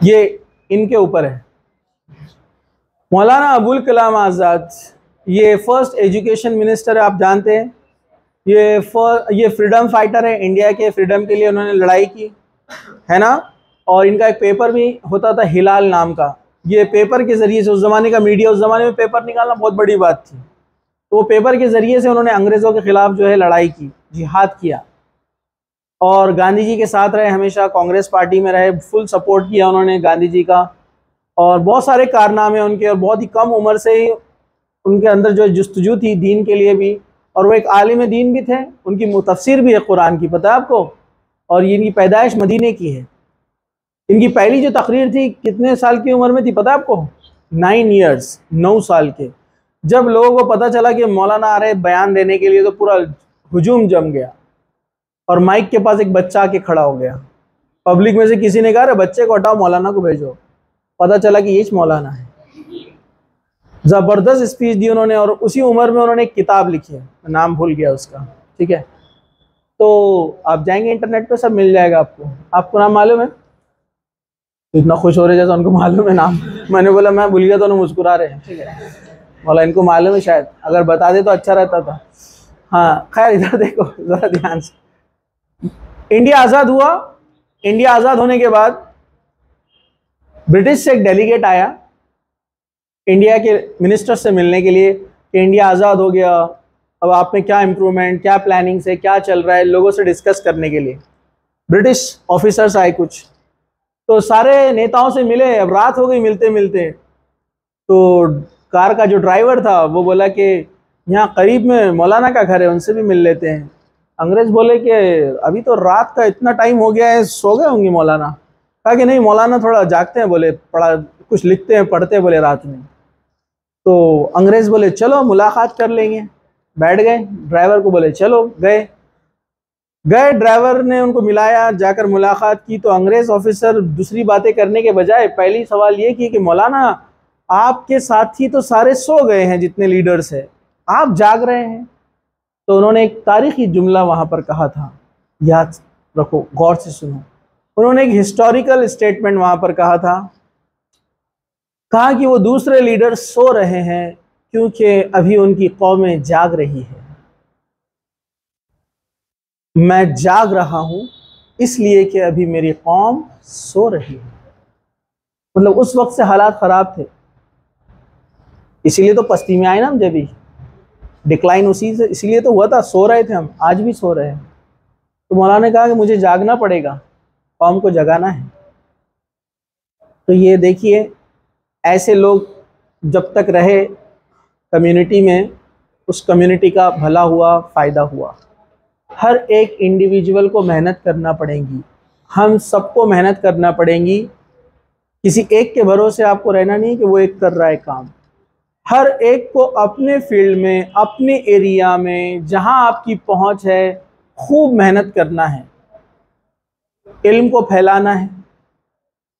ये इनके ऊपर है। मौलाना अबुल कलाम आज़ाद, ये फर्स्ट एजुकेशन मिनिस्टर है, आप जानते हैं। ये फ्रीडम फाइटर है, इंडिया के फ्रीडम के लिए उन्होंने लड़ाई की है ना। और इनका एक पेपर भी होता था हिलाल नाम का। ये पेपर के ज़रिए से, उस ज़माने का मीडिया, उस ज़माने में पेपर निकालना बहुत बड़ी बात थी, तो वो पेपर के ज़रिए से उन्होंने अंग्रेज़ों के ख़िलाफ़ जो है लड़ाई की, जिहाद किया। और गांधी जी के साथ रहे, हमेशा कांग्रेस पार्टी में रहे, फुल सपोर्ट किया उन्होंने गांधी जी का। और बहुत सारे कारनामे उनके, और बहुत ही कम उम्र से ही उनके अंदर जो जुस्तजू थी दीन के लिए भी। और वो एक आलिम दीन भी थे, उनकी मुतफ़्सिर भी है कुरान की, पता है आपको। और ये इनकी पैदाइश मदीने की है। इनकी पहली जो तकरीर थी कितने साल की उम्र में थी पता है आपको? 9 ईयर्स, 9 साल के। जब लोगों को पता चला कि मौलाना आ रहे बयान देने के लिए, तो पूरा हुजूम जम गया। और माइक के पास एक बच्चा आके खड़ा हो गया। पब्लिक में से किसी ने कहा, अरे बच्चे को हटाओ, मौलाना को भेजो। पता चला कि ये मौलाना है। ज़बरदस्त स्पीच दी उन्होंने, और उसी उम्र में उन्होंने एक किताब लिखी है, नाम भूल गया उसका, ठीक है। तो आप जाएंगे इंटरनेट पे, सब मिल जाएगा आपको। आपको नाम मालूम है? इतना खुश हो रहे जैसा उनको मालूम है नाम। मैंने बोला मैं भूल गया तो उन्हें मुस्कुरा रहे हैं, ठीक है। बोला इनको मालूम है, शायद अगर बता दे तो अच्छा रहता था। हाँ खैर, इधर देखो ज़रा ध्यान से। इंडिया आज़ाद हुआ। इंडिया आज़ाद होने के बाद ब्रिटिश से एक डेलीगेट आया इंडिया के मिनिस्टर से मिलने के लिए कि इंडिया आज़ाद हो गया, अब आप में क्या इम्प्रूवमेंट, क्या प्लानिंग से क्या चल रहा है, लोगों से डिस्कस करने के लिए ब्रिटिश ऑफिसर्स आए कुछ। तो सारे नेताओं से मिले, अब रात हो गई मिलते मिलते। तो कार का जो ड्राइवर था वो बोला कि यहाँ करीब में मौलाना का घर है, उनसे भी मिल लेते हैं। अंग्रेज़ बोले कि अभी तो रात का इतना टाइम हो गया है, सो गए होंगे मौलाना। कहा कि नहीं, मौलाना थोड़ा जागते हैं, बोले पढ़ा कुछ लिखते हैं, पढ़ते हैं बोले रात में। तो अंग्रेज़ बोले चलो मुलाकात कर लेंगे। बैठ गए, ड्राइवर को बोले चलो, गए। ड्राइवर ने उनको मिलाया, जाकर मुलाकात की। तो अंग्रेज़ ऑफिसर दूसरी बातें करने के बजाय पहली सवाल ये किया कि मौलाना आपके साथी तो सारे सो गए हैं, जितने लीडर्स हैं, आप जाग रहे हैं। तो उन्होंने एक तारीखी जुमला वहाँ पर कहा था, याद रखो, गौर से सुनो। उन्होंने एक हिस्टोरिकल स्टेटमेंट वहाँ पर कहा था। कहा कि वो दूसरे लीडर सो रहे हैं क्योंकि अभी उनकी कौमें जाग रही है। मैं जाग रहा हूं इसलिए कि अभी मेरी कौम सो रही है। मतलब उस वक्त से हालात ख़राब थे, इसीलिए तो पस्ती में आए ना हम, जब भी डिक्लाइन उसी से इसीलिए तो हुआ था। सो रहे थे हम, आज भी सो रहे हैं। तो मौलाना ने कहा कि मुझे जागना पड़ेगा, कौम को जगाना है। तो ये देखिए, ऐसे लोग जब तक रहे कम्युनिटी में, उस कम्युनिटी का भला हुआ, फ़ायदा हुआ। हर एक इंडिविजुअल को मेहनत करना पड़ेगी, हम सबको मेहनत करना पड़ेगी। किसी एक के भरोसे आपको रहना नहीं कि वो एक कर रहा है काम। हर एक को अपने फील्ड में, अपने एरिया में, जहां आपकी पहुंच है, खूब मेहनत करना है, इल्म को फैलाना है,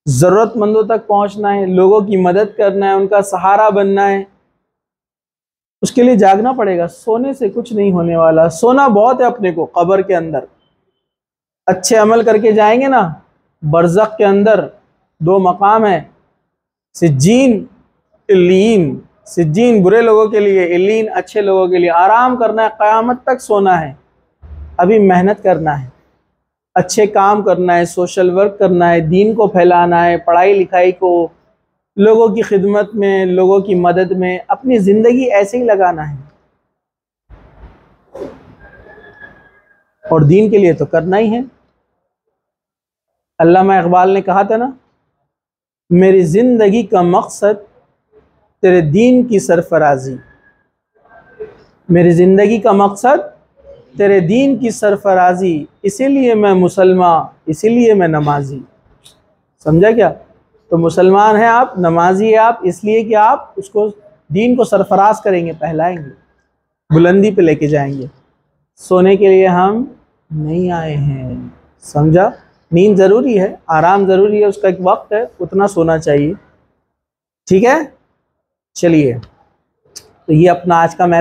ज़रूरतमंदों तक पहुंचना है, लोगों की मदद करना है, उनका सहारा बनना है। उसके लिए जागना पड़ेगा। सोने से कुछ नहीं होने वाला। सोना बहुत है अपने को कब्र के अंदर। अच्छे अमल करके जाएंगे ना, बरज़ख के अंदर 2 मकाम है, सिज्जीन, इल्लीन। सिज्जीन बुरे लोगों के लिए, इल्लीन अच्छे लोगों के लिए। आराम करना है, क़यामत तक सोना है। अभी मेहनत करना है, अच्छे काम करना है, सोशल वर्क करना है, दीन को फैलाना है, पढ़ाई लिखाई को, लोगों की खिदमत में, लोगों की मदद में अपनी ज़िंदगी ऐसे ही लगाना है। और दीन के लिए तो करना ही है। अल्लामा इकबाल ने कहा था ना, मेरी ज़िंदगी का मकसद तेरे दीन की सरफराजी। मेरी ज़िंदगी का मकसद तेरे दीन की सरफराजी, इसीलिए मैं मुसलमान, इसीलिए मैं नमाजी। समझा क्या? तो मुसलमान हैं आप, नमाजी है आप, इसलिए कि आप उसको, दीन को सरफराज करेंगे, पहलाएंगे, बुलंदी पे लेके जाएंगे। सोने के लिए हम नहीं आए हैं, समझा? नींद ज़रूरी है, आराम ज़रूरी है, उसका एक वक्त है, उतना सोना चाहिए। ठीक है, चलिए। तो ये अपना आज का मैसेज